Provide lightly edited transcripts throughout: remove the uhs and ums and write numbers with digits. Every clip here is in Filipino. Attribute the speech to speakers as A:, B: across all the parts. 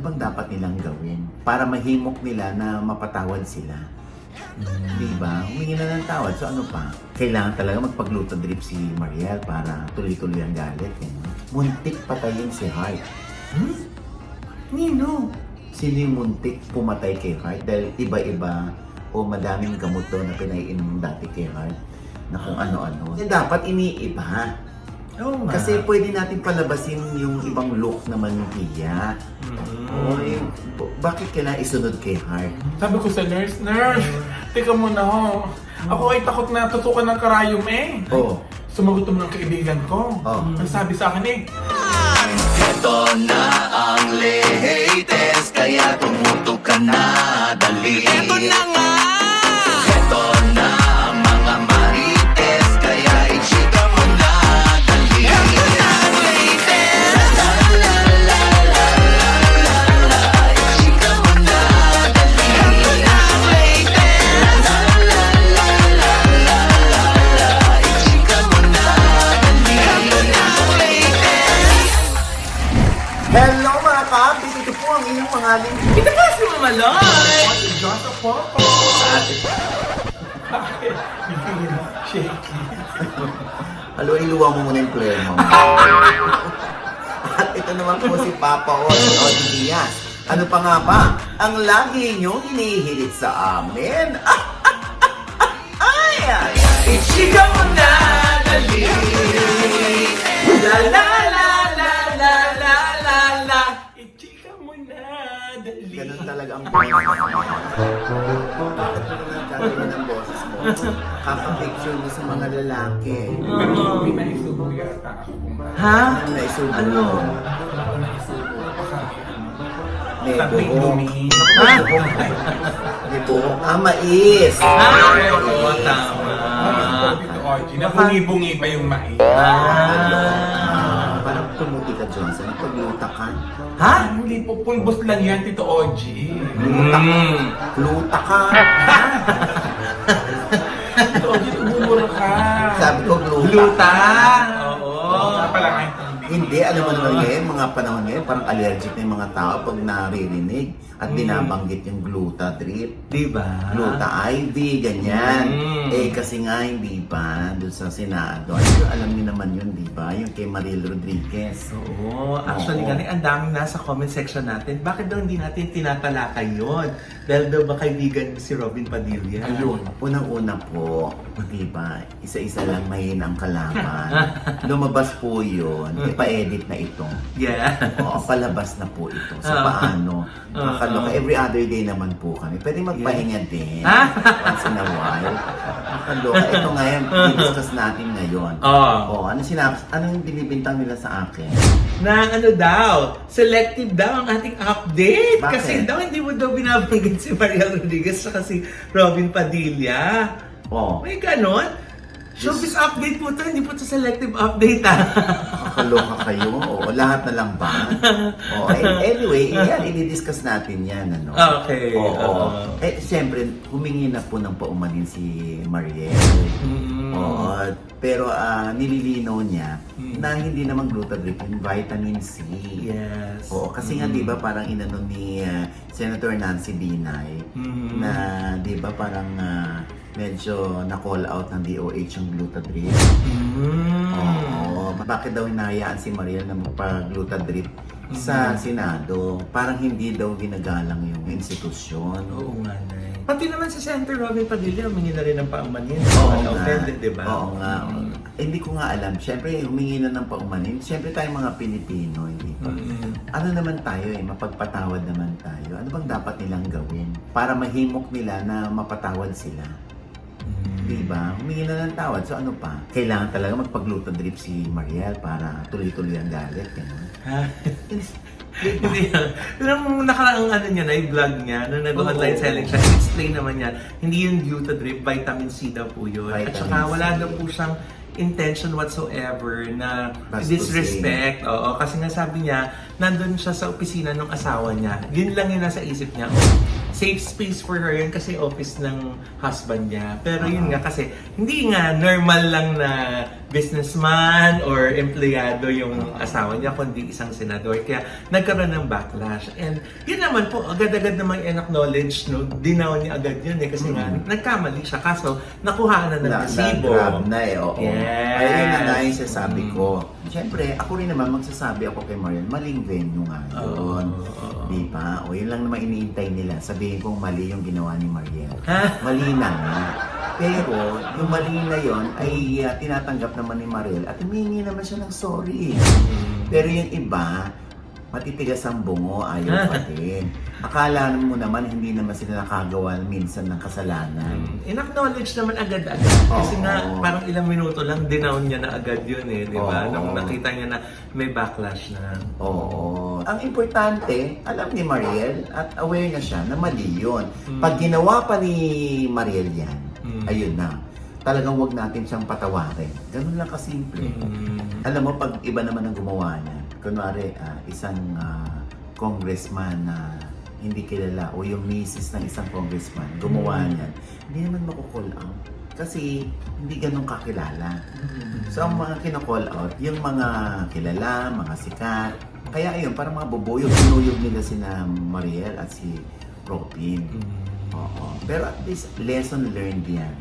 A: bang dapat nilang gawin para mahimok nila na mapatawad sila? Diba? Humingi na ng tawad. So ano pa? Kailangan talaga magpagluto drip si Mariel para tuloy-tuloy ang galit. Muntik patayin si Heart. Nino? Sino yung muntik pumatay kay Heart? Dahil iba-iba o madaming gamot doon na pinaiinom dati kay Heart na kung ano-ano. Dapat iniiba.
B: Oo nga.
A: Kasi pwede natin palabasin yung ibang look naman ng Pia. Bakit kailangan isunod kay Heart?
C: Sabi ko sa nurse, teka muna ho. Ako ay takot na tutukan ng karayom eh.
A: Oo.
C: Sumagot naman ng kaibigan ko. Ang sabi sa akin eh,
D: Ito na ang latest, kaya tumutok ka na, dali. Ito na nga! Ito na ang mga marites, kaya ichika mo na, dali. Ito na ang latest! La la la la la la la, ichika mo na, dali. Ito na ang latest! La la la la la la la, ichika mo na, dali. Ito na ang latest!
A: Hello mga kapit! Ito po ang inyong mga lingkod.
B: Ito pa si Mama Loy!
C: Diyos po po. Bakit? Bigyan shaky.
A: Alo, iluwa mo muna yung player mo. At ito naman po si Papa O, si Odi Diaz. Ano pa nga ba? Ang lagi niyong hinihilit sa amin. Ay!
B: Ichika mo na, dali! La la la la la la la la.
C: Ichika mo na, dali.
A: Ganun talaga ang boses mo. Bakit mo naman gagawin ang boses mo? Kakapicture mo sa mga lalaki.
C: May naisubo yata ako kung bakit.
B: Ha?
A: Ano na isubo?
B: Ano?
C: Ako naisubo.
A: May
C: Sabi
A: buhok.
C: dumi.
B: Ha?
A: May buhok. Ah, mais!
B: Ay, oo, tama.
C: Ito, Orgy. Nabungi-bungi pa yung mais.
A: Parang tumuti ka, Johnson. Pagluta ka.
B: Ha?
C: Hindi po, pulbos lang yan, Tito Orgy.
A: Luta ka.
C: Tito Orgy, tumumura ka.
A: Sabi ko, gluta.
B: Gluta! Oo.
C: Nga pala nga yung
A: Hindi, alam mo naman ngayon, mga panahon ngayon, parang allergic na yung mga tao pag naririnig at binabanggit yung gluta drip.
B: Diba?
A: Gluta IV, ganyan. Eh, kasi nga, hindi ba, doon sa Senado. Alam niyo naman yun, di ba? Yung kay Mariel Rodriguez.
B: Oo. Actually,
A: Oo.
B: ang daming nasa comment section natin. Bakit daw hindi natin tinatalakay yun? Dahil daw ba kaibigan mo si Robin Padilla?
C: Ayun.
A: Unang-una po, di ba, isa-isa lang mahina ang kalaban. Lumabas po yun, ipa-edit na ito.
B: Yeah.
A: Oo, palabas na po ito. Sa
B: Ah.
A: paano? Nakakaloka. Every other day naman po kami. Pwede magpahinga din. Once in a while. Nakakaloka. Ito nga yan, discuss natin ngayon.
B: Oo.
A: Anong binibintang nila sa akin?
B: Na ano daw, selective daw ang ating update.
A: Bakit?
B: Kasi daw hindi mo daw binabanggit si Mariel Rodriguez at si Robin Padilla.
A: Oh,
B: May ganon? Showbiz update po to, hindi po to selective update
A: nakakaloka kayo. Oo, lahat na lang ba? Oh, anyway, yan, i-discuss natin yan. Ano?
B: Okay.
A: Oo. Siyempre, humingi na po ng paumanin si Mariel. Oo, pero nililinaw niya na hindi naman glutathionein, vitamin C.
B: Yes.
A: Oo, kasi nga 'di ba parang inano ni Senator Nancy Binay na 'di ba parang medyo na-call out ng DOH yung glutadrip. Oo. Bakit daw hinahayaan si Mariel na magpa-glutadrip sa Senado? Parang hindi daw ginagalang yung institusyon.
B: Oo nga, Nay. Pati naman si Senator Robin Padilla, humingi na rin ng paumanin.
A: Oo nga.
B: Offended, di ba?
A: Oo nga. Hindi ko nga alam. Siyempre, humingi na ng paumanin. Siyempre tayong mga Pilipino, hindi ba? Ano naman tayo mapagpatawad naman tayo. Ano bang dapat nilang gawin para mahimok nila na mapatawad sila? Diba? Humingi na ng tawad. So ano pa? Kailangan talaga magpagluto drip si Mariel para tuloy-tuloy ang galit.
B: Ha? Hindi. Nung nakaraang ano niya na, yung vlog niya, nung nag-online selling siya, explain naman niya, hindi yung glutadrip, vitamin C daw po yun. At
A: Vitamin
B: saka
A: C.
B: wala daw po siyang intention whatsoever na
A: Bastusin.
B: disrespect. Oo, kasi nga sabi niya, nandun siya sa opisina ng asawa niya. Yun lang yung nasa isip niya. Oh, safe space for her yun kasi office ng husband niya. Pero yun nga kasi, hindi nga normal lang na businessman or empleyado yung asawa niya, kundi isang senador. Kaya nagkaroon ng backlash. And yun naman po, agad-agad namang in-acknowledge, no? Dinaw niya agad yun eh. Kasi nga, nagkamali siya. Kaso, nakuha na ng resibo.
A: Na-grab na eh, oo.
B: Yes.
A: Ayun na nga yung sasabi ko. Siyempre, ako rin naman magsasabi ako kay Mariel, maling venue nga yun. Di ba? O yun lang naman iniintay nila. Sabihin kong mali yung ginawa ni Mariel. Mali na nga. Pero, yung mali na yun ay tinatanggap naman ni Mariel at humingi naman siya ng sorry. Pero yung iba, matitigas ang bungo, ayaw pa din. Akala mo naman hindi naman sila nakagawa minsan ng kasalanan.
B: In-acknowledge naman agad-agad. Kasi nga, parang ilang minuto lang, dinown niya na agad yun eh. Di ba? Nung nakita niya na may backlash na.
A: Oo. Ang importante, alam ni Mariel at aware na siya na mali yun. Pag ginawa pa ni Mariel yan, ayun na. Talagang wag natin siyang patawarin. Ganun lang kasimple. Alam mo, pag iba naman ang gumawa niya, kunwari isang congressman na hindi kilala o yung misis ng isang congressman gumawa niyan, hindi naman mako-call out. Kasi hindi ganun kakilala. So ang mga kino-call out, yung mga kilala, mga sikat. Kaya ayun, parang mga bubuyog, sinuyog nila sina Mariel at si Propin. Oo. Pero at least, lesson learned yan.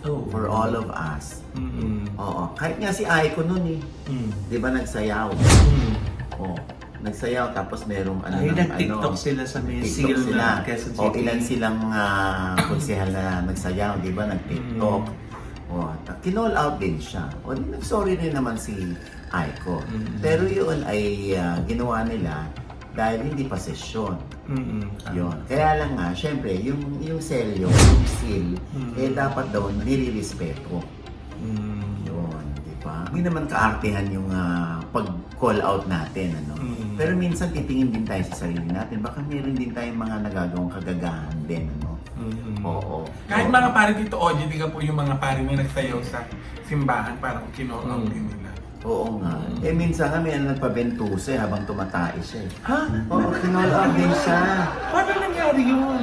A: For all of us. Oo. Kahit nga si Aiko nun eh. Di ba nagsayaw? Oo. Nagsayaw tapos merong
B: Ay, nag-TikTok sila sa may seal na Quezon City.
A: O ilan silang konsehal na nagsayaw, di ba? Nag-TikTok. O, kinall out din siya. O, di nag-sorry rin naman si Aiko. Pero yun ay ginawa nila dahil hindi pa sesyon. Yun. Kaya lang nga, syempre, yung selyo, yung seal, eh dapat daw nire-respeto. Yun, di ba? Hindi naman kaartehan yung pag-call out natin, ano? Pero minsan titingin din tayo sa sarili natin. Baka meron din tayong mga nagagawang kagagahan din, ano? Oo.
C: Kahit mga pare dito, Oji, di ka po yung mga pare na nagsayaw sa simbahan, parang kinol-out din nila.
A: Oo nga. Eh minsan nga may nagpabentusa habang tumatay siya.
B: Ha?
A: Oo, kinall out din siya.
B: Paano nangyari yun?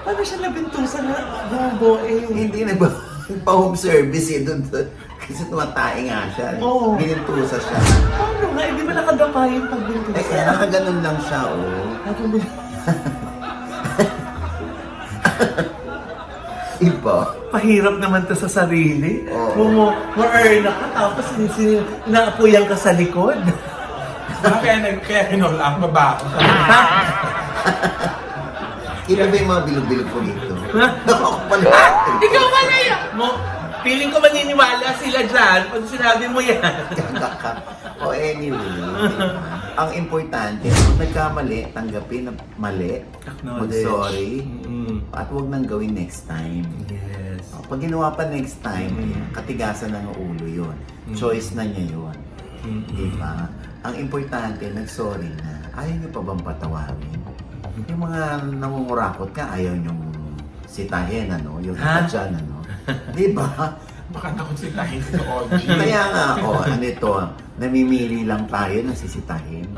B: Paano siya nabintusan na bobo eh?
A: Hindi pa-home service eh doon. Kasi tumatay nga siya.
B: Oo.
A: Binintusa siya.
B: Paano nga? Hindi ba nakadapa yung pagbintusan?
A: Eh kaya nakaganon lang siya, oh. Iba.
B: Pahirap naman to sa sarili.
A: Oo.
B: Ma-earn ka tapos naapuyan ka sa likod.
C: Kaya kinol out, mabaho.
A: Ito ba yung mga bilog-bilog ko dito? Nakakapala.
B: Ikaw pala yan! Feeling ko maniniwala sila dyan pag sinabi mo yan.
A: O anyway, ang importante, kung nagkamali, tanggapin na mali,
B: Acknowledge.
A: mag-sorry, at huwag nang gawin next time.
B: Yes.
A: Pag ginawa pa next time, katigasan ng ulo yun. Choice na niya yun. Diba? Ang importante, nag-sorry na. Ayaw niyo pa bang patawarin? Yung mga nangungurakot ka, ayaw niyong sitahin, ano? Yung iba dyan, ano? Diba?
C: Baka takot sitahin si Oji.
A: Kaya nga, ano ito, namimili lang tayo na sisitahin.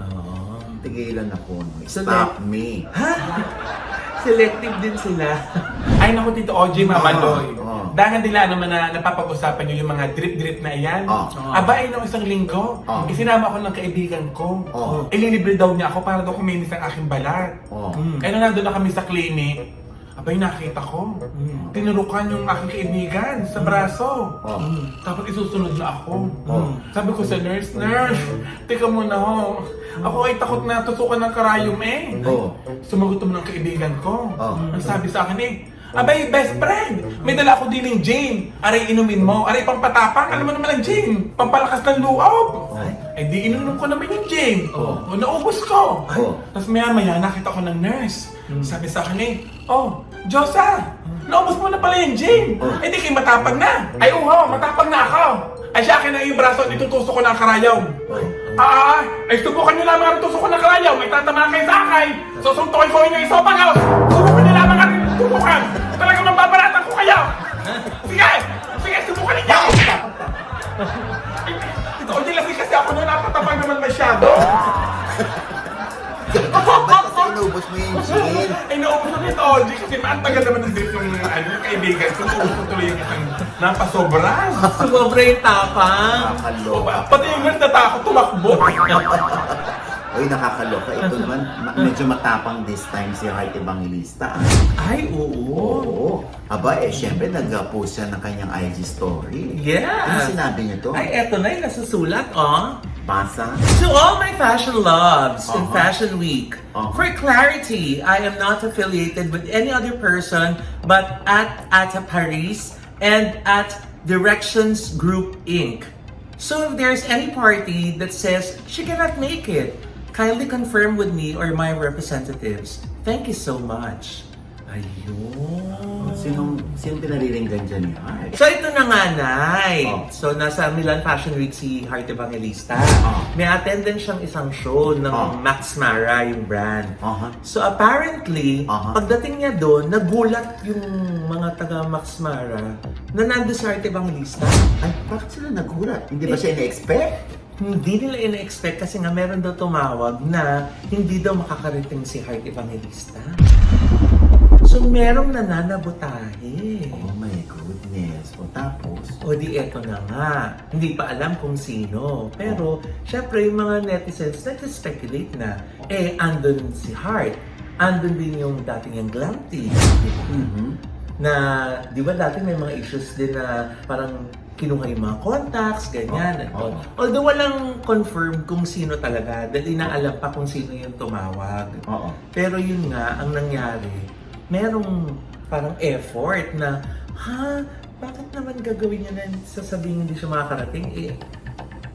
A: Tigilan ako. Stop me.
B: Selective din sila.
C: Ay naku, Tito Oji, Mamaloy. Dahil nila naman na napapag-usapan nyo yung mga drip-drip na iyan. Aba, ay nung isang linggo, isinama ako ng kaibigan ko. Ililibre daw niya ako para daw kuminis ang aking balat. Kaya nung nandun na kami sa clinic, abay, nakita ko. Tinurukan yung aking kaibigan sa braso. Tapos isusunod na ako. Sabi ko sa nurse, teka muna ho. Ako ay takot na tusukan ng karayom eh. Sumagot naman ng kaibigan ko. Ang sabi sa akin eh, abay, best friend, may dala ako din ng gin. Aray, inumin mo. Aray, pampatapang. Alam mo naman ang gin. Pampalakas ng loob. Eh, di inumin ko naman yung gin. Naubos ko. Tapos maya-maya, nakita ko ng nurse. Sabi sa akin eh, Diyosa, naubos mo na pala yung gin. Eh, di kayo matapag na. Ay, matapag na ako. Ay, siya akin na yung braso, itutusok ko ng karayaw. Ay, subukan nyo lamang ang tusok ko ng karayaw. May tatama kayo sa akin. Susuntokin ko inyo isopang house. Subukan nyo lamang ang tusukan. Talagang mababaratan ko kayo. Sige, subukan ninyo. Ito, kasi ako na napatapag naman masyado.
A: Ba't kasi ubos mo yung gin.
C: Ay, naubos ko nito, Oji, kasi ang tagal naman ng drip ng kaibigan ko. Naubos ko tuloy yung isang napasobra.
B: Sumobra yung tapang.
A: Nakakaloka.
C: Pati yung nurse natakot, tumakbo.
A: Uy, nakakaloka. Ito naman, medyo matapang this time si Heart Evangelista.
B: Ay, oo.
A: Oo. Aba, syempre nag-post siya ng kanyang IG story.
B: Yeah.
A: Ano sinabi niya to?
B: Ay, eto na yung nasusulat, oh.
A: Basa?
B: To all my fashion loves in
A: Uh-huh.
B: Fashion Week,
A: Uh-huh.
B: for clarity, I am not affiliated with any other person but at Ata Paris and at Directions Group Inc. So if there's any party that says she cannot make it, kindly confirm with me or my representatives. Thank you so much. Ayun.
A: Sinong pinariringgan dyan ni Heart?
B: So ito na nga, Nay.
A: Oh.
B: So nasa Milan Fashion Week si Heart Evangelista.
A: Oh.
B: May attend din siyang isang show ng
A: Oh.
B: Max Mara, yung brand.
A: Aha.
B: So apparently,
A: Aha.
B: pagdating niya doon, nagulat yung mga taga Max Mara na nandun si Heart Evangelista.
A: Ay, bakit sila nagulat? Hindi ba siya ina-expect?
B: Hindi nila ina-expect kasi nga meron daw tumawag na hindi daw makakarating si Heart Evangelista. So merong nananabotahe.
A: Oh my goodness. O tapos?
B: O di eto na nga. Hindi pa alam kung sino. Pero, syempre yung mga netizens nag-speculate na, andun si Heart. Andun din yung dating yung glam team. Na, di ba dati may mga issues din na parang kinuha yung mga contacts, ganyan.
A: Oo.
B: Although walang confirm kung sino talaga, dahil inaalam pa kung sino yung tumawag.
A: Oo.
B: Pero yun nga, ang nangyari, merong parang effort na, bakit naman gagawin niya na sasabihin hindi siya makakarating?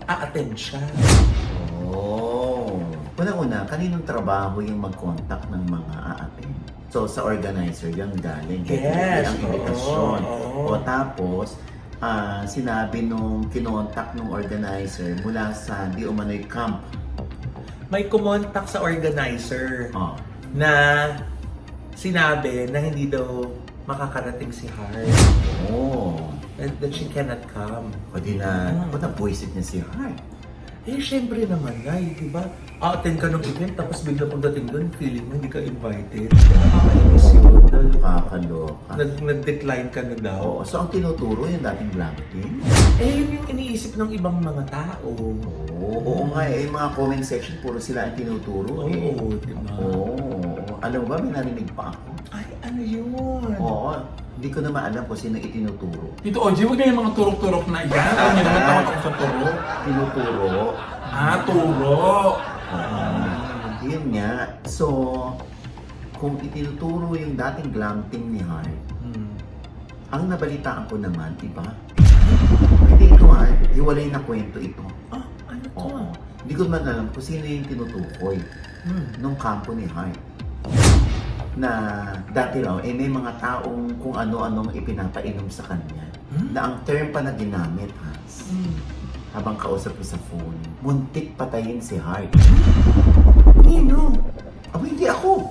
B: A-attend siya.
A: Oh. Una-una, kaninong trabaho yung mag-contact ng mga a-attend? So, sa organizer yan galing.
B: Yes,
A: Ang invitasyon.
B: oo.
A: O tapos, sinabi nung kinontak nung organizer mula sa di umano'y camp.
B: May kumontak sa organizer
A: Oh.
B: na sinabi na hindi daw makakarating si Heart.
A: Oh.
B: That she cannot come.
A: O di na, buwisit niya si Heart.
B: Syempre naman, Nay, di ba? A-attend ka ng event, tapos bigla pagdating doon, feeling mo hindi ka invited. Nakakainis yun. Dahil
A: Nakakaloka.
B: nag-decline ka na daw.
A: Oo. So, ang tinuturo yung dating black team?
B: Yun yung iniisip ng ibang mga tao.
A: Oo nga eh. Yung mga comment section, puro sila ang tinuturo eh.
B: Oo, di ba?
A: Oo. Alam mo ba, may narinig pa ako.
B: Ay, ano yun?
A: Oo. Hindi ko naman alam kung sino itinuturo.
C: Dito, Oji, huwag na yung mga turok-turok na yan. Alam niyo naman tawag ako sa turok.
A: Tinuturo.
C: Turok.
A: Yun nga. So, kung itinuturo yung dating glam team ni Heart, ang nabalitaan ko naman, iba. Hindi ito hiwalay na kwento ito.
B: Ano to?
A: Oo. Hindi ko naman alam kung sino yung tinutukoy nung kampo ni Heart. Na dati raw, may mga taong kung ano-anong ipinapainom sa kanya. Na ang term pa na ginamit, Hans, habang kausap ko sa phone, muntik patayin si Heart.
B: Nino?
A: Aba, hindi ako.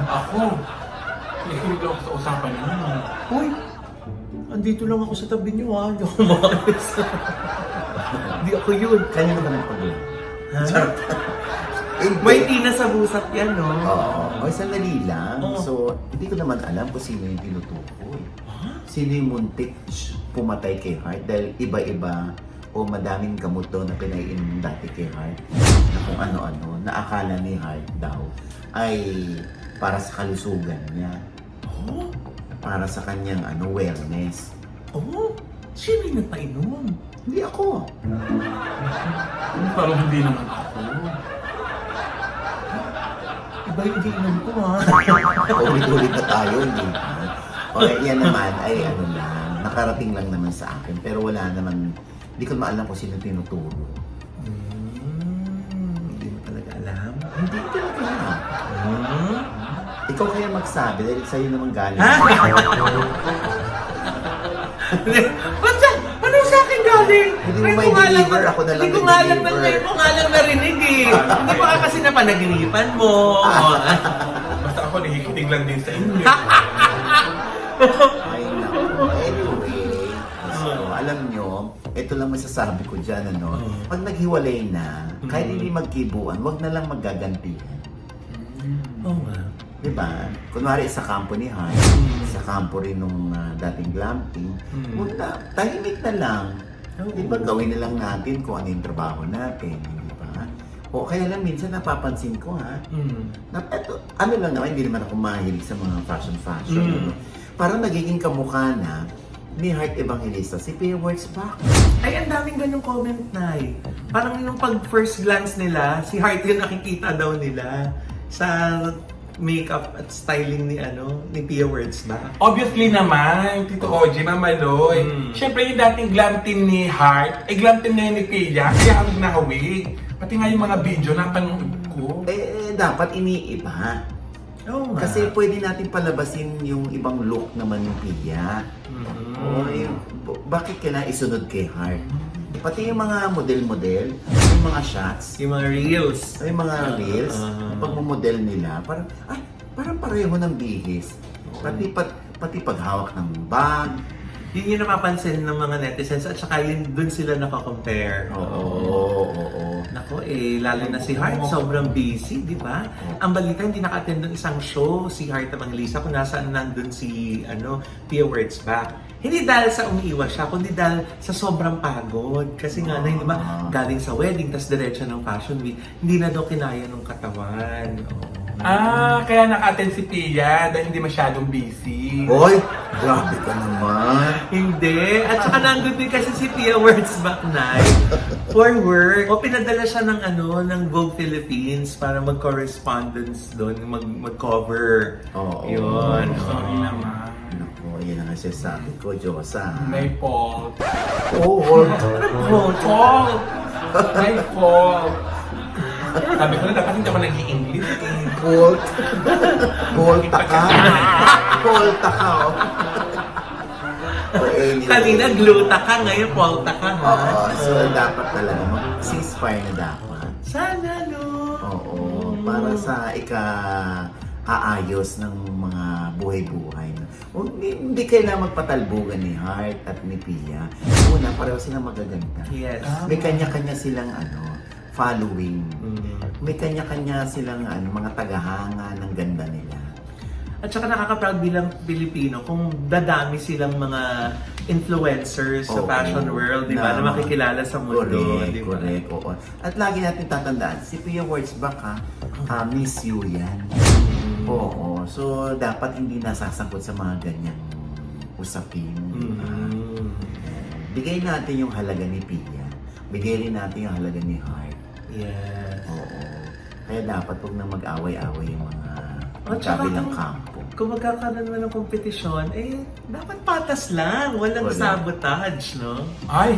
C: Ako. Nakikinig ako sa usapan niyo.
B: Uy! Andito lang ako sa tabi niyo, ha? Hindi ako maalis. Hindi ako yun.
A: Kanino ka nagpagod?
B: Ha?
A: Hindi.
B: May tina sa busap yan, no?
A: Oo. O, sandali lang.
B: Oo.
A: So, hindi ko naman alam kung sino yung tinutukoy. Sino yung muntik pumatay kay Heart dahil iba-iba o madaming gamot daw na pinainom dati kay Heart na kung ano-ano na akala ni Heart daw ay para sa kalusugan niya.
B: Oh?
A: Para sa kanyang wellness.
B: Oh? Sino yung nagpainom?
A: Hindi ako.
C: Parang hindi naman ako.
B: Iba yung iinom ko, ha?
A: Ulit-ulit na tayo, hindi ba? Okay, yan naman ay nakarating lang naman sa akin. Pero wala naman, hindi ko maalam kung sino tinuturo.
B: Hindi mo talaga alam.
A: Hindi talaga. Ikaw kaya magsabi dahil sa'yo naman galing.
B: Ha? Ba't sa? Ano sa akin galing?
A: Hindi mo may deliver, ako na lang
B: Hindi ko nga lang
A: nag-deliver.
B: ngayon ko nga lang narinig eh. Hindi pa kasi napanaginipan mo.
C: Basta ako nakikinig lang din sa inyo.
A: Ay, naku. Anyway, so, alam nyo, ito lang masasabi ko dyan, pag naghiwalay na, kahit hindi magkibuan, wag na lang maggagantihan.
B: Oo nga.
A: Diba? Kunwari sa kampo ni Han, sa kampo rin nung dating glam team, wala, tahimik na lang. Diba, gawin na lang natin kung ano yung trabaho natin, di ba? O kaya lang minsan napapansin ko eto, ano lang naman, hindi naman ako mahilig sa mga fashion. Parang nagiging kamukha na ni Heart Evangelista, si Pia Wurtzbach.
B: Ay, ang daming ganyung comment na eh. Parang yung pag first glance nila, si Heart yung nakikita daw nila sa makeup at styling ni Pia Wurtzbach.
C: Obviously naman, Tito OG, Mama Loy. Siyempre yung dating glam team ni Heart, glam team na yun ni Pia, kaya hawig na hawig. Pati nga yung mga video na panood ko.
A: Dapat iniiba.
B: Oo nga.
A: Kasi pwede natin palabasin yung ibang look naman ng Pia. Bakit kailangan isunod kay Heart? Pati yung mga model-model, yung mga shots,
B: Yung mga reels.
A: yung mga reels, yung pagmamodel nila, parang pareho ng bihis. Pati paghawak ng bag.
B: Yun yung napapansin ng mga netizens at saka yun dun sila nakakompare.
A: Oo.
B: Nako lalo na si Heart, sobrang busy, di ba? Ang balita, hindi naka-attend ng isang show si Heart Evangelista kung nasaan nandun si Pia Wurtzbach. Hindi dahil sa umiiwas siya, kundi dahil sa sobrang pagod. Kasi nga na, di ba, galing sa wedding, tas diretso ng fashion week, hindi na daw kinaya ng katawan.
C: Kaya naka-attend si Pia dahil hindi masyadong busy.
A: Hoy, grabe ka naman.
B: Hindi. At saka nandun din kasi si Pia Wurtzbach night for work. O pinadala siya ng Vogue Philippines para mag-correspondence doon, mag-cover.
A: Oo.
B: Yun.
C: Sorry naman.
A: Naku, yan ang sasabi ko, Diyosa.
C: May fault.
A: Fault.
C: Fault! May fault! Sabi ko na dapat hindi ako nag-i-English.
A: Fault. Faulta ka. Faulta ka, oh. Anyway.
B: Kanina gluta ka, ngayon polta ka, ha?
A: Oo, so dapat talaga mag-ceasefire na dapat.
B: Sana, no?
A: Oo, para sa aayos ng mga buhay-buhay. Hindi kailangan magpatalbugan ni Heart at ni Pia. Una, pareho silang magaganda.
B: Yes.
A: May kanya-kanya silang following. May kanya-kanya silang mga tagahanga ng ganda nila.
B: At saka nakaka-proud bilang Pilipino kung dadami silang mga influencers sa
A: Oo.
B: fashion world, di ba? Na makikilala sa mundo, di ba?
A: Correct, oo. At lagi natin tatandaan, si Pia Wurtzbach Miss You yan. Oo, so dapat hindi nasasangkot sa mga ganyang usapin. Bigay natin yung halaga ni Pia. Bigay rin natin yung halaga ni Heart.
B: Yes.
A: Oo. Kaya dapat huwag na mag-away-away yung mga
B: At saka
A: magkabilang kampo.
B: Kung magkakaroon naman ng kompetisyon, dapat patas lang. Walang
A: Wala.
B: sabotage, no?
C: Ay,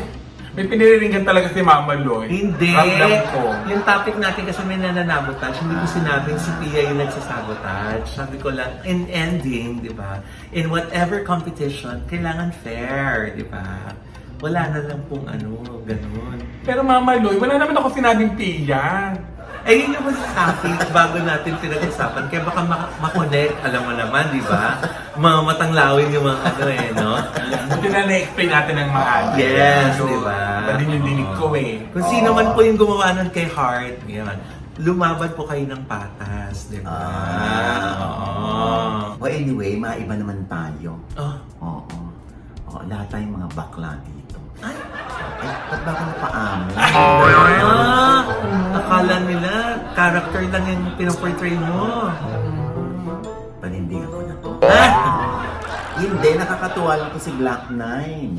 C: may piniriringgan talaga si Mama Loy.
B: Hindi.
C: Ramdam ko.
B: Yung topic natin kasi may nananabotage. Hindi ko sinabing si Pia yung nagsasabotage. Sabi ko lang, in ending, di ba? In whatever competition, kailangan fair, di ba? Wala na lang pong ganun.
C: Pero Mama Loy, wala naman ako sinabing Pia.
B: Yun yung topic bago natin pinag-usapan. Kaya baka makonect, alam mo naman, di ba? Mga matanglawin yung mga no?
C: Buti na na-explain natin ng maayos.
B: Yes,
C: So,
B: di ba?
C: Badin yung dinig ko eh.
B: Kung sino man po yung gumawa nun kay Heart, yan, lumaban po kayo ng patas, di ba? Oo.
A: Anyway, maiba naman tayo.
B: Oh.
A: Oo, lahat tayong mga bakla dito.
B: Ay,
A: Ba't ba ako napaamin?
B: akala nila, character lang yung pinoportray mo.
A: Panindigan ko na to.
B: Ha?
A: Hindi, nakakatuwa lang to si Black Nine.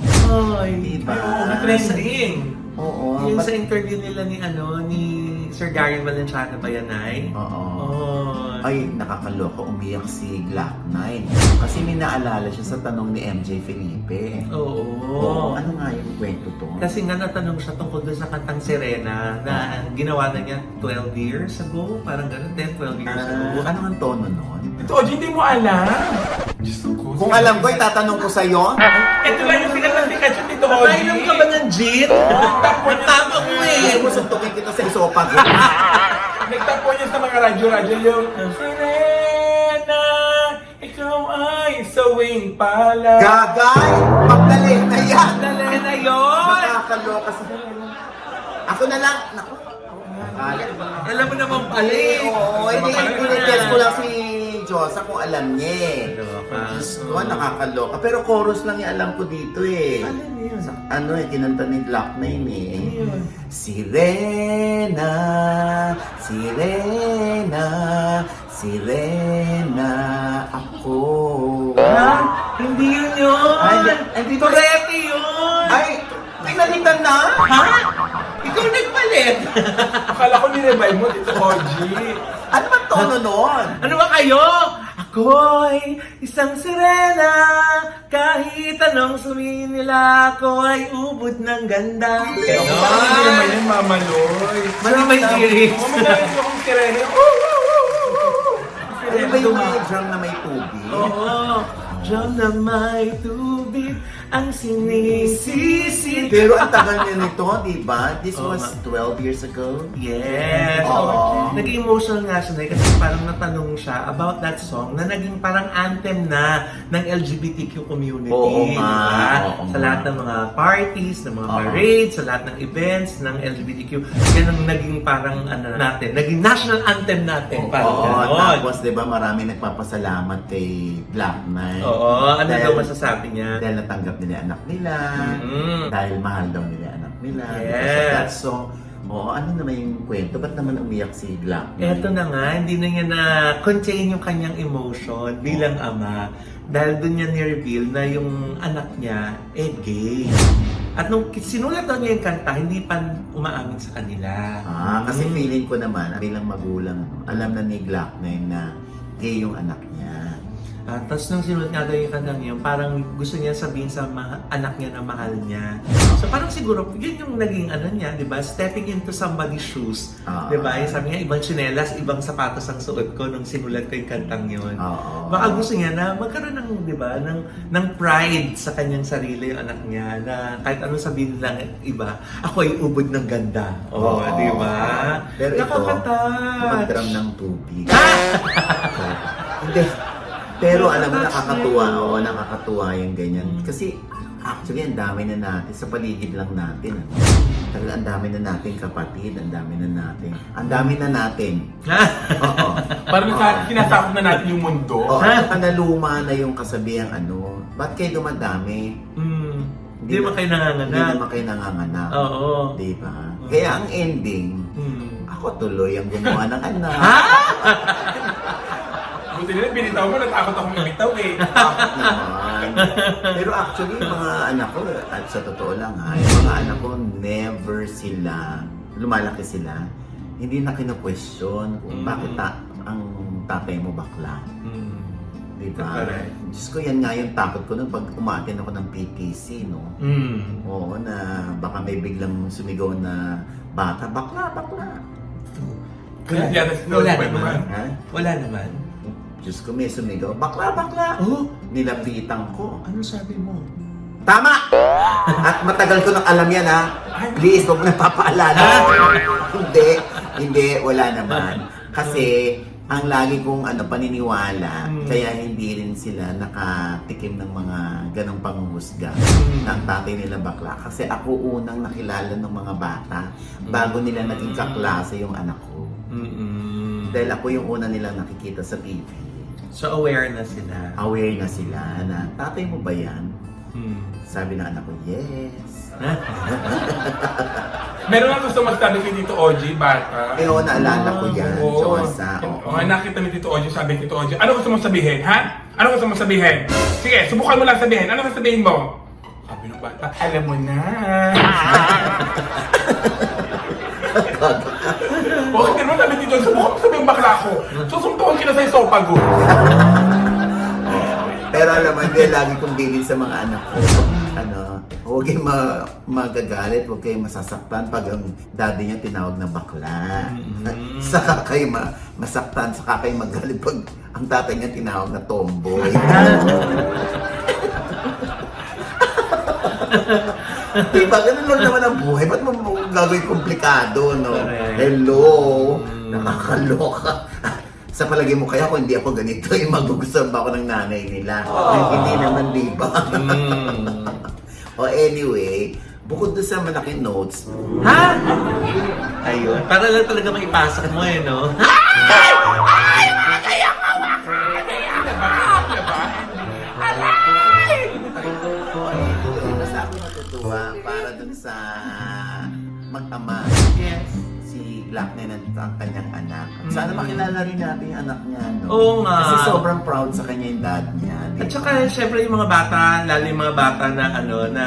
B: Ay,
A: Diba?
C: Trending.
A: Oo.
B: Yung sa interview nila ni Sir Gary Valenciano ba yan, Nay?
A: Oo.
B: Oh.
A: Ay, nakakaloka, umiyak si Black Nine. Kasi may naalala siya sa tanong ni MJ Felipe.
B: Oo.
A: Ano nga yung kwento to?
B: Kasi nga natanong siya tungkol doon sa kantang Sirena na ginawa na niya 12 years ago. Parang gano'n, 10, 12 years ago.
A: Ano ang tono nun?
C: Ito, Oji, hindi mo alam. Diyos ko.
A: Kung alam ko, itatanong ko sa'yo.
C: Ito lang yung sikat na sikat siya, Tito Oji.
B: Nainom ka ba ng jeep? Tama ko
A: Gusto mo suntukin kita sa isopa.
C: Nagtapo niya sa mga radyo-radyo yung Serena, ikaw ay sawing pala.
A: Gagay! Magdali na yan!
B: Dali na yun!
A: Nakakaloka si Ako na lang. Naku. Akala ko ba?
B: Alam mo naman pala eh.
A: Oo, hindi. Pinitest ko lang si Josa kung alam niya eh.
B: Loka.
A: Diyos ko, nakakaloka. Pero chorus lang yung alam ko dito eh.
B: Alam niyo yun.
A: Ano eh, kinanta ni Glock 9 eh.
B: Ayun.
A: Sirena, sirena, sirena, ako.
B: Ha? Hindi yun yun!
A: Ay, hindi ba?
B: Torete yun!
A: Ay, pinalitan na?
B: Ha? Ikaw nagpalit!
C: Akala ko ni-revive mo dito, OG.
A: Ano bang tono nun?
B: Ano ba kayo? Ako'y isang sirena. Kahit anong sabihin nila, ako ay ubod ng ganda.
C: Ako ba hindi naman yung mamaloy?
B: Mali ba yung lyrics?
C: Mamaloy ko kung sirene.
A: Ano ba yung may drum na may tubig?
B: Oo. Drum na may tubig ang sinisisi.
A: Pero ang tagal niya nito, di ba? This
B: Oo
A: was
B: nga.
A: 12 years ago.
B: Yes.
A: Oo.
B: Naging emotional nga siya kasi parang natanong siya about that song na naging parang anthem na ng LGBTQ community.
A: Oo nga.
B: Diba?
A: Oo
B: Sa
A: nga.
B: lahat ng mga parties, ng mga
A: Oo.
B: parades, sa lahat ng events ng LGBTQ. Yan ang naging parang ano natin, naging national anthem natin. Parang
A: Oo,
B: ganon.
A: tapos di ba marami nagpapasalamat kay Black Knight.
B: Oo, ano
A: Dahil-
B: daw masasabi niya?
A: Dahil natanggap nila yung anak nila,
B: Mm.
A: dahil mahal daw nila yung anak nila.
B: Yes.
A: Because of that song, ano naman yung kwento? Ba't naman umiyak si Black Knight?
B: Eto na nga, hindi na niya na-contain yung kanyang emotion bilang ama dahil doon niya ni-reveal na yung anak niya gay. At nung sinulat daw niya yung kanta, hindi pa umaamin sa kanila.
A: Kasi feeling ko naman, bilang magulang, alam na ni Black Knight na gay yung anak niya.
B: Tapos nung sinulat nga daw yung kantang yun, parang gusto niya sabihin sa anak niya na mahal niya. So parang siguro, yun yung naging ano niya, di ba? Stepping into somebody's shoes. Di ba? Yung sabi niya, ibang tsinelas, ibang sapatos ang suot ko nung sinulat ko yung kantang yun. Baka gusto niya na magkaroon ng, di ba, ng pride sa kanyang sarili yung anak niya na kahit anong sabihin lang iba, ako ay ubod ng ganda. Di ba?
A: Pero ito,
B: nakaka-touch.
A: mag-drum ng tubig. Hindi. Pero alam mo, nakakatuwa yung ganyan. Kasi actually, ang dami na natin, sa paligid lang natin. Talaga, ang dami na natin kapatid, ang dami na natin. Oo.
C: Parang sinasakop na natin yung mundo.
A: Oo, at naluma na yung kasabihang ba't kayo dumadami?
B: Hindi naman kayo nanganganak.
A: Hindi naman kayo nanganganak.
B: Oo.
A: Di ba? Kaya ang ending, ako tuloy ang gumawa ng anak.
C: Buti nila, binitaw mo, natakot akong ibitaw eh.
A: Bakit naman? Pero actually, yung mga anak ko, at sa totoo lang yung mga anak ko, never sila, lumalaki sila, hindi na kino-question kung bakit ang tatay mo bakla. Diba?
B: Correct.
A: Diyos ko, yan nga yung takot ko nung pag umatin ako ng PPC, no? Oo, na baka may biglang sumigaw na bata, bakla.
C: Kaya
B: Wala naman.
A: Ha?
B: Wala naman.
A: Diyos ko, may sumigaw, bakla.
B: Oh,
A: Nilapitan ko.
B: ano sabi mo?
A: Tama! At matagal ko nang alam yan, ha? Please, huwag mo na papaalala. Hindi, wala naman. Kasi, ang lagi kong paniniwala, kaya hindi rin sila nakatikim ng mga ganong panghuhusga ng tatay nila bakla. Kasi ako unang nakilala ng mga bata bago nila naging kaklase yung anak ko. Dahil ako yung una nilang nakikita sa TV.
B: So aware na sila.
A: Aware na sila na, tatay mo ba yan? Sabi ng anak ko, yes.
C: Meron nga gusto magsabi kay Tito OG, bata.
A: Oo, naalala ko yan, Josa.
C: Oo, nakita ni Tito OG, sabi ni Tito OG, ano gusto mong sabihin, ha? Ano gusto mong sabihin? Sige, subukan mo lang sabihin. Ano sasabihin mo? Sabi ng bata, alam mo na. Okay, ganun sabi ni Tito, subukan mo sabihin bakla ko. Susuntukan kita sa isopago.
A: Pero alam mo, hindi, lagi kong bilin sa mga anak ko. Huwag kayong magagalit, huwag kayong masasaktan pag ang daddy niya tinawag na bakla. Saka kayo masaktan, saka kayo magalit pag ang tatay niya tinawag na tomboy. Diba, ganun lang naman ang buhay. Ba't mo gagawin komplikado, no?
B: Correct.
A: Hello! Nakakaloka. Sa palagay mo, kaya kung hindi ako ganito, magugustuhan ba ako ng nanay nila? Hindi naman, di ba? O anyway, bukod doon sa malaking notes,
B: Ha? Ayun. Para lang talaga maipasok mo eh, no?
A: Basta ako natutuwa para dun sa mag-ama.
B: Yes.
A: Si Black Knight ang kanyang anak. At sana makilala rin natin yung anak niya, no?
B: Oo nga.
A: Kasi sobrang proud sa kanya yung dad niya. di
B: At
A: ba?
B: saka, syempre yung mga bata, lalo yung mga bata na na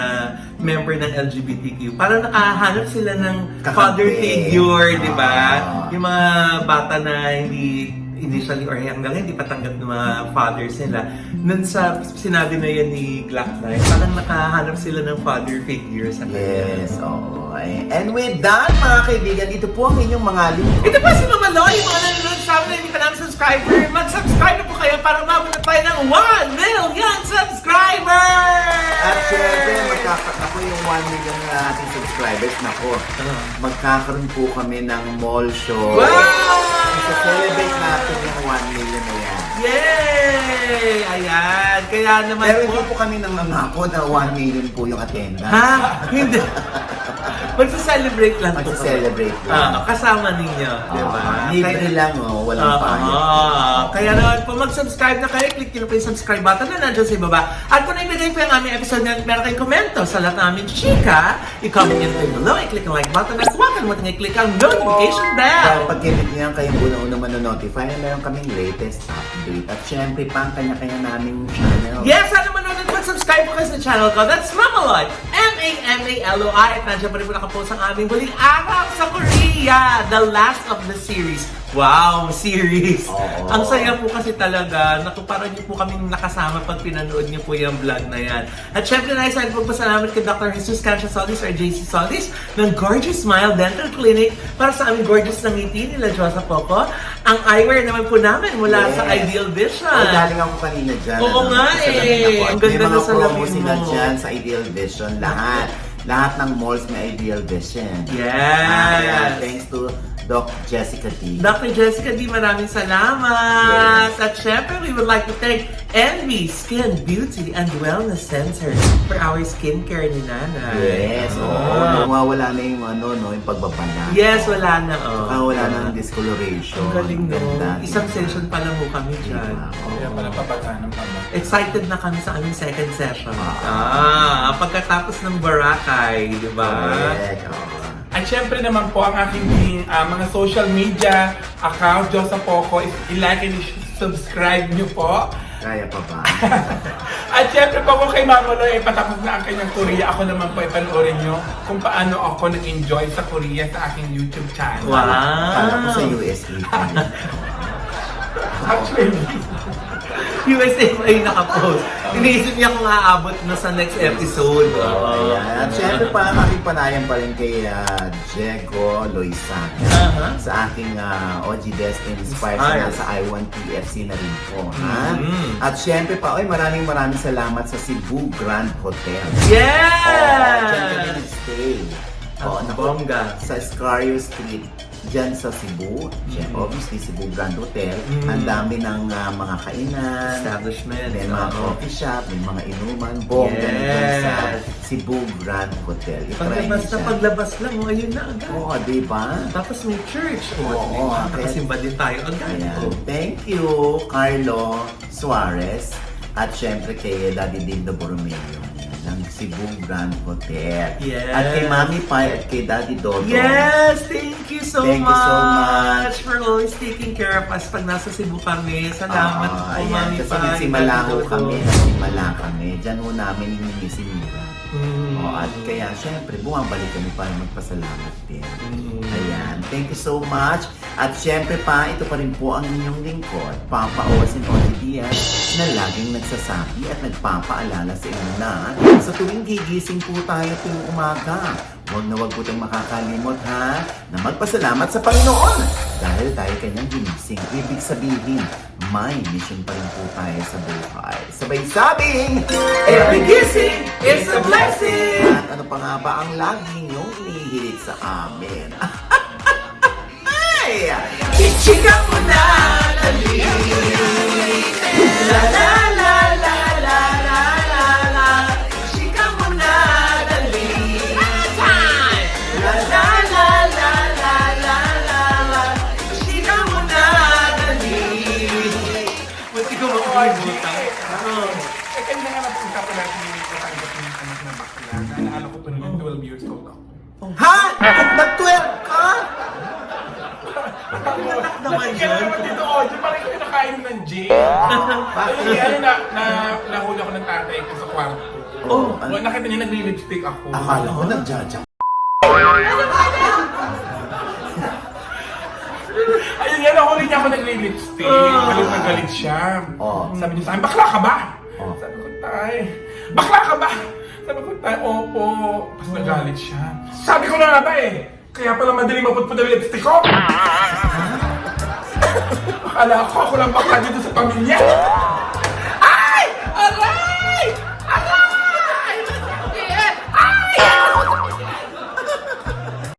B: member ng LGBTQ, parang nakahanap sila ng
A: Kakampi.
B: father figure, di ba?
A: Ah.
B: Yung mga bata na hindi initially or hanggang hindi patanggap ng mga fathers nila. Nun sa sinabi na yan ni Black Knight, parang nakahanap sila ng father figure sa kanya.
A: Yes, oo. And with that, mga kaibigan, ito po ang inyong mga lingkod.
B: Ito pa si Mama Loy, mga nanonood sa amin na hindi pa namin subscriber. Mag-subscribe na po kayo para umabot na tayo ng 1 million subscribers!
A: At syempre, ako yung 1 million na ating subscribers. Nako, magkakaroon po kami ng mall show.
B: Wow!
A: Isa-celebrate natin yung 1 million na yan.
B: Yay! Ayan, kaya naman
A: Pero
B: po.
A: hindi po kami nangangako na 1 million po yung attendance.
B: Ha? Hindi. Magsa-celebrate lang po.
A: Magsa-celebrate lang.
B: Kasama ninyo, di ba?
A: Libre lang, walang bayad.
B: Kaya naman po, mag-subscribe na kayo. Click nyo po yung subscribe button na nandiyan sa ibaba. At kung naibigay po yung aming episode na meron kayong komento sa lahat ng aming chika, i-comment nyo kayo below, i-click ang like button at huwag kalimutan i-click ang notification bell.
A: Dahil pag kinit nyo yan, kayong una-una manonotify na meron kaming latest update. At syempre, pang kanya-kanya naming channel.
B: Yes, sana manood at mag-subscribe po kayo sa channel ko. That's Mamaloy. M-A-M-A-L-O-I. At nandiyan pa rin po nakapost ang aming huling araw sa Korea. The last of the series. Wow, series.
A: Oo.
B: Ang saya po kasi talaga. Naku, parang niyo po kaming nakasama pag pinanood niyo po yung vlog na yan. At syempre, nais natin po pasalamat kay Dr. Jesus Cancia Solis or JC Solis ng Gorgeous Smile Dental Clinic para sa aming gorgeous na ngiti nila Josa Poco. Ang eyewear naman po namin mula sa Ideal Vision.
A: Galing ako kanina dyan.
B: Oo nga
A: Sa
B: eh.
A: lamin ako. At
B: Ang ganda
A: may
B: na
A: mga
B: sa
A: promo
B: lamin
A: sila
B: mo.
A: dyan sa Ideal Vision. Lahat ng malls may Ideal Vision.
B: Yes.
A: Thanks to Doc Jessica D.
B: Dr. Jessica D, maraming salamat! At syempre, we would like to thank Envy Skin, Beauty, and Wellness Center for our skincare ni Nana.
A: Yes, oo. Mawawala na yung yung pagbabala.
B: Yes, wala na.
A: Wala na ng discoloration.
B: Ang galing no.
A: Ganda.
B: Isang session pa lang po kami dyan.
C: Kaya pala papagana ng tama.
B: Excited na kami sa aming second session. Pagkatapos ng Boracay, di ba?
A: Correct, oo.
C: At syempre naman po ang aking mga social media account, Josa Poco, i-like and subscribe nyo po.
A: Kaya pa ba?
C: At syempre po kung kay Mama Loy, patapos na ang kanyang Korea, ako naman po ipanoorin nyo kung paano ako nag-enjoy sa Korea sa aking YouTube channel.
B: Wow!
A: Kala ko sa USA.
C: Actually,
B: USA pa yung nakapost. Iniisip niya kung aabot na sa next episode.
A: Ayan. At syempre pa, aking panayan pa rin kay Diego Loisaga sa aking OG Destiny Inspired na sa I1 PFC na rin po. At syempre pa, maraming salamat sa Cebu Grand Hotel.
B: Yes!
A: Diyan kami nag-stay.
B: Bongga.
A: Sa Scario Street, dyan sa Cebu. Obviously, Cebu Grand Hotel. Ang dami ng mga kainan.
B: Establishment.
A: May mga coffee shop, may mga inuman. Bongga na dyan sa Cebu Grand Hotel.
B: Paglabas lang, ayun na agad.
A: Oo, diba?
B: Tapos may church.
A: Oo,
B: nakasimba din tayo agad.
A: Ayan. Thank you, Carlo Suarez. At syempre kay Daddy Dindo Borromeo ng Cebu Grand Hotel.
B: Yes.
A: At kay Mami Pai at kay Daddy Dodo.
B: Yes! Thank you so
A: Thank you
B: much!
A: so much.
B: For always taking care of us pag nasa Cebu kami. Salamat po,
A: Ayan,
B: Mami
A: kasi
B: Pai.
A: nagsimala ho
B: Dodo.
A: kami. Diyan ho namin hiningi si Mira. At kaya syempre, bumabalik kami para magpasalamat din. Ayan, thank you so much. At syempre pa, ito pa rin po ang inyong lingkod, Papa Owasin Oji Diaz, na laging nagsasabi at nagpapaalala sa inyo na sa tuwing gigising po tayo tuwing umaga, huwag po tayong makakalimot na magpasalamat sa Panginoon dahil tayo kanyang ginising. Ibig sabihin, may mission pa rin po tayo sa buhay. Sabay sabing,
B: Every gising is a blessing!
A: At ano pa nga ba ang lagi niyong inihilig sa amin? Ay!
B: Ichika mo na! La la la la la la la la. Ichika mo na! La la la la la la
C: Ayun, nahuli ako ng tatay ko sa kwarto.
A: Oh,
C: Nakita niya nagli-lipstick ako.
A: akala ko nagjaja.
C: Ayun nga, nahuli niya ako nagli-lipstick. Galit na galit siya. Sabi niya sa akin, bakla ka ba? Sabi ko, tay, bakla ka ba? Sabi ko, tay, opo. Tapos nagalit siya. Sabi ko na nga ba eh, kaya pala madaling maputput ang lipstick ko. Akala ko lang bakla dito sa pamilya.